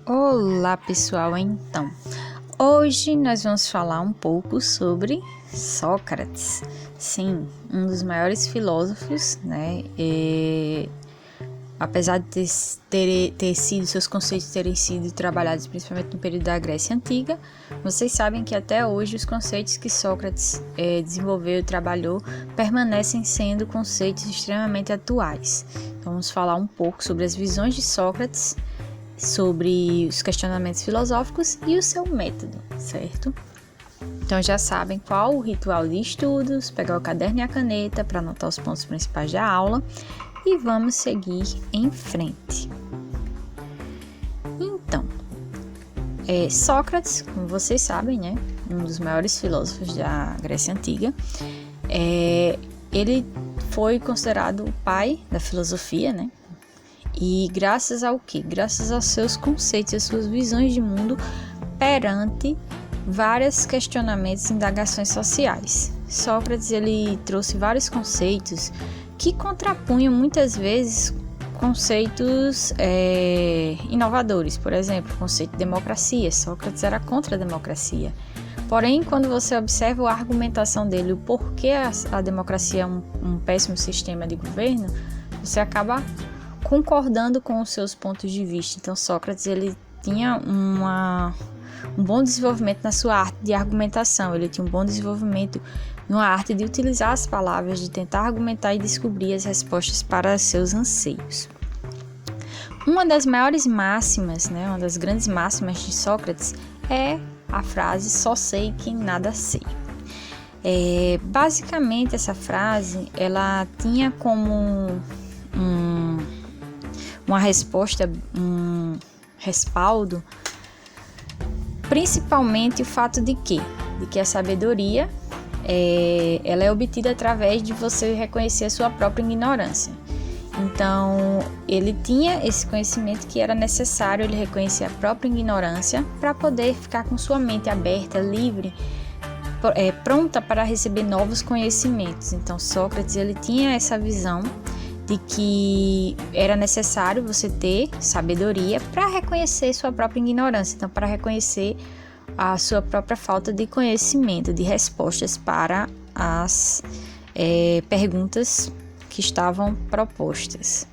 Olá pessoal, então, hoje nós vamos falar um pouco sobre Sócrates, sim, um dos maiores filósofos, né, apesar de seus conceitos terem sido trabalhados principalmente no período da Grécia Antiga, vocês sabem que até hoje os conceitos que Sócrates desenvolveu e trabalhou permanecem sendo conceitos extremamente atuais. Então vamos falar um pouco sobre as visões de Sócrates, sobre os questionamentos filosóficos e o seu método, certo? Então já sabem qual o ritual de estudos, pegar o caderno e a caneta para anotar os pontos principais da aula e vamos seguir em frente. Então, Sócrates, como vocês sabem, né, um dos maiores filósofos da Grécia Antiga, ele foi considerado o pai da filosofia, né? E graças ao quê? Graças aos seus conceitos, às suas visões de mundo perante vários questionamentos e indagações sociais. Sócrates ele trouxe vários conceitos que contrapunham muitas vezes conceitos inovadores. Por exemplo, o conceito de democracia. Sócrates era contra a democracia. Porém, quando você observa a argumentação dele, o porquê a democracia é um péssimo sistema de governo, você acaba concordando com os seus pontos de vista. Então, Sócrates ele tinha um bom desenvolvimento na sua arte de argumentação, ele tinha um bom desenvolvimento na arte de utilizar as palavras, de tentar argumentar e descobrir as respostas para seus anseios. Uma das maiores máximas, né, uma das grandes máximas de Sócrates é a frase "só sei que nada sei". Basicamente, essa frase ela tinha como uma resposta, um respaldo, principalmente o fato de que a sabedoria ela é obtida através de você reconhecer a sua própria ignorância. Então, ele tinha esse conhecimento que era necessário ele reconhecer a própria ignorância para poder ficar com sua mente aberta, livre, pronta para receber novos conhecimentos. Então, Sócrates ele tinha essa visão de que era necessário você ter sabedoria para reconhecer sua própria ignorância, então para reconhecer a sua própria falta de conhecimento, de respostas para as perguntas que estavam propostas.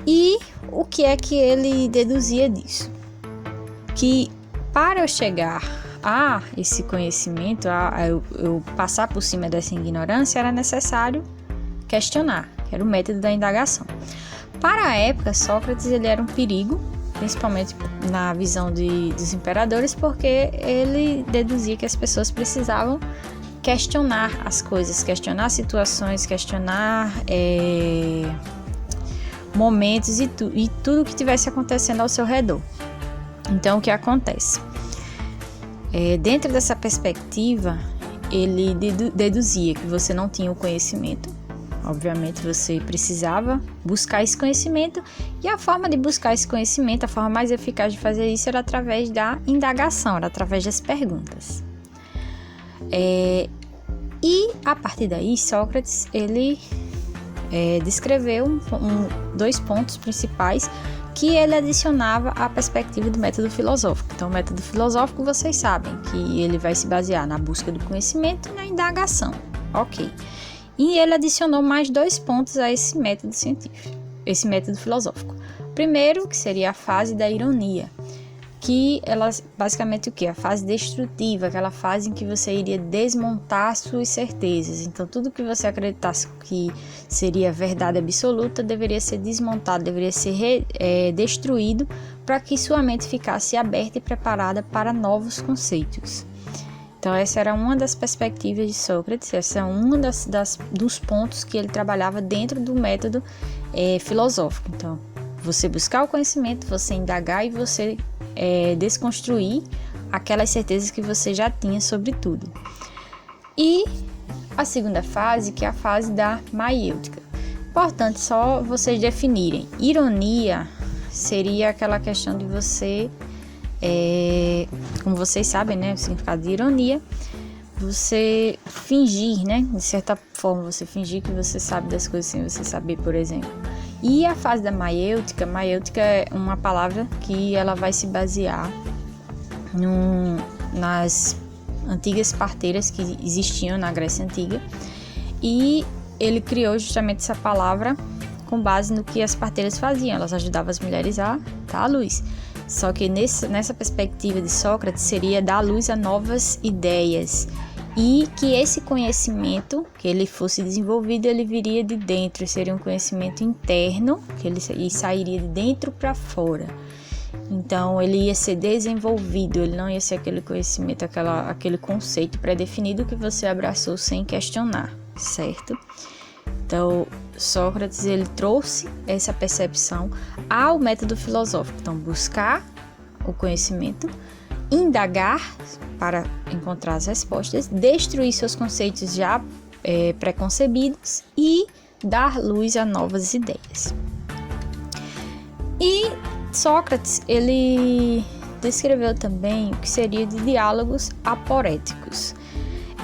E o que é que ele deduzia disso? Que para eu chegar a esse conhecimento, eu passar por cima dessa ignorância, era necessário questionar, que era o método da indagação. Para a época, Sócrates ele era um perigo, principalmente na visão dos imperadores, porque ele deduzia que as pessoas precisavam questionar as coisas, questionar situações, questionar momentos e tudo que estivesse acontecendo ao seu redor. Então, o que acontece? Dentro dessa perspectiva, ele deduzia que você não tinha o conhecimento. Obviamente você precisava buscar esse conhecimento e a forma de buscar esse conhecimento, a forma mais eficaz de fazer isso era através da indagação, era através das perguntas. E a partir daí, Sócrates ele descreveu dois pontos principais que ele adicionava à perspectiva do método filosófico. Então, o método filosófico, vocês sabem que ele vai se basear na busca do conhecimento e na indagação. Ok. E ele adicionou mais dois pontos a esse método científico, esse método filosófico. Primeiro, que seria a fase da ironia, que ela basicamente o quê? A fase destrutiva, aquela fase em que você iria desmontar suas certezas. Então, tudo que você acreditasse que seria verdade absoluta deveria ser desmontado, deveria ser destruído para que sua mente ficasse aberta e preparada para novos conceitos. Então, essa era uma das perspectivas de Sócrates, essa é uma dos pontos que ele trabalhava dentro do método filosófico. Então, você buscar o conhecimento, você indagar e você desconstruir aquelas certezas que você já tinha sobre tudo. E a segunda fase, que é a fase da maiêutica. Importante só vocês definirem. Ironia seria aquela questão de você... como vocês sabem, né, o significado de ironia, você fingir, né, de certa forma, você fingir que você sabe das coisas sem você saber, por exemplo. E a fase da maiêutica é uma palavra que ela vai se basear nas antigas parteiras que existiam na Grécia Antiga, e ele criou justamente essa palavra com base no que as parteiras faziam. Elas ajudavam as mulheres a dar à luz. Só que nessa perspectiva de Sócrates seria dar à luz a novas ideias, e que esse conhecimento que ele fosse desenvolvido, ele viria de dentro, seria um conhecimento interno, que ele sairia de dentro para fora. Então ele ia ser desenvolvido, ele não ia ser aquele conhecimento, aquele conceito pré-definido que você abraçou sem questionar, certo? Então Sócrates, ele trouxe essa percepção ao método filosófico. Então buscar o conhecimento, indagar para encontrar as respostas, destruir seus conceitos já preconcebidos e dar luz a novas ideias. E Sócrates, ele descreveu também o que seria de diálogos aporéticos.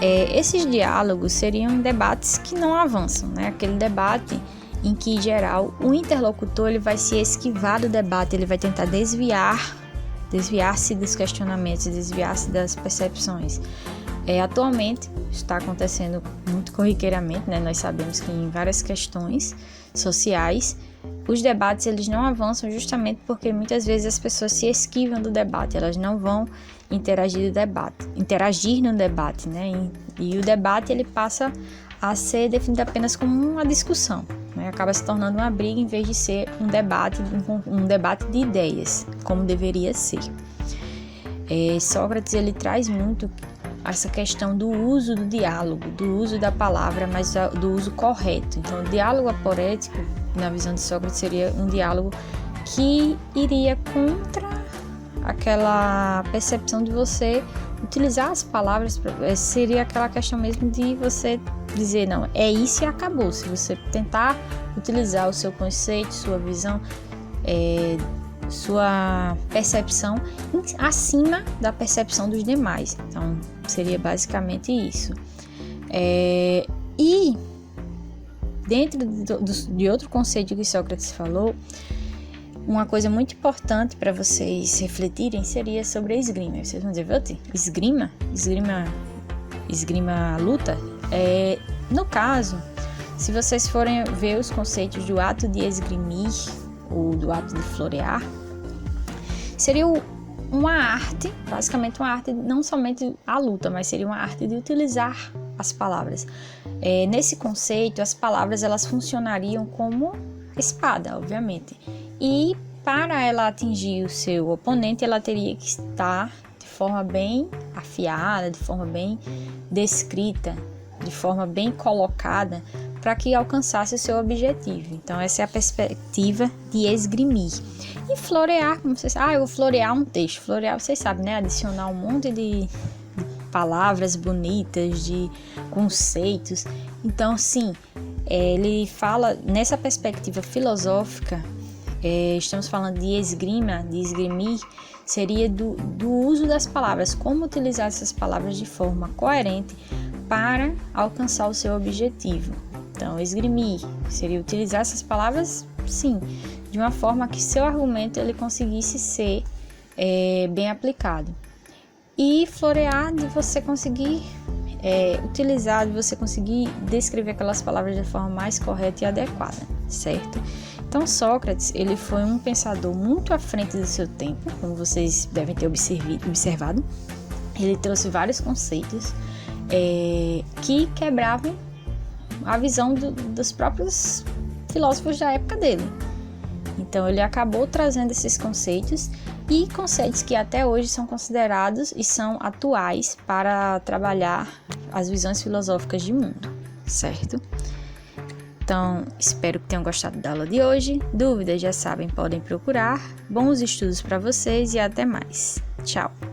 Esses diálogos seriam debates que não avançam, né? Aquele debate em que, em geral, o interlocutor ele vai se esquivar do debate, ele vai tentar desviar-se dos questionamentos, desviar-se das percepções. Atualmente está acontecendo muito corriqueiramente, né? Nós sabemos que em várias questões sociais os debates eles não avançam justamente porque muitas vezes as pessoas se esquivam do debate, elas não vão interagir no debate, né? E o debate ele passa a ser definido apenas como uma discussão, né? Acaba se tornando uma briga em vez de ser um debate de ideias, como deveria ser. Sócrates ele traz muito essa questão do uso do diálogo, do uso da palavra, mas do uso correto. Então, o diálogo aporético, na visão de Sócrates, seria um diálogo que iria contra aquela percepção de você utilizar as palavras, seria aquela questão mesmo de você dizer, não, é isso e acabou. Se você tentar utilizar o seu conceito, sua visão, sua percepção acima da percepção dos demais. Então, seria basicamente isso. E dentro de outro conceito que Sócrates falou, uma coisa muito importante para vocês refletirem seria sobre a esgrima. Vocês vão dizer, Vati, esgrima? Esgrima luta? No caso, se vocês forem ver os conceitos do ato de esgrimir ou do ato de florear, seria uma arte, basicamente uma arte, não somente a luta, mas seria uma arte de utilizar as palavras. Nesse conceito, as palavras elas funcionariam como espada, obviamente. E para ela atingir o seu oponente, ela teria que estar de forma bem afiada, de forma bem descrita, de forma bem colocada, para que alcançasse o seu objetivo. Então, essa é a perspectiva de esgrimir. E florear, como vocês sabem, eu vou florear um texto. Florear, vocês sabem, né? Adicionar um monte de palavras bonitas, de conceitos. Então, sim, ele fala, nessa perspectiva filosófica, estamos falando de esgrima, de esgrimir, seria do uso das palavras, como utilizar essas palavras de forma coerente para alcançar o seu objetivo. Então, esgrimir seria utilizar essas palavras, sim, de uma forma que seu argumento ele conseguisse ser bem aplicado. E florear, de você conseguir utilizar, de você conseguir descrever aquelas palavras de forma mais correta e adequada, certo? Então, Sócrates, ele foi um pensador muito à frente do seu tempo, como vocês devem ter observado. Ele trouxe vários conceitos que quebravam a visão dos próprios filósofos da época dele. Então, ele acabou trazendo esses conceitos e conceitos que até hoje são considerados e são atuais para trabalhar as visões filosóficas de mundo, certo? Então, espero que tenham gostado da aula de hoje. Dúvidas, já sabem, podem procurar. Bons estudos para vocês e até mais. Tchau!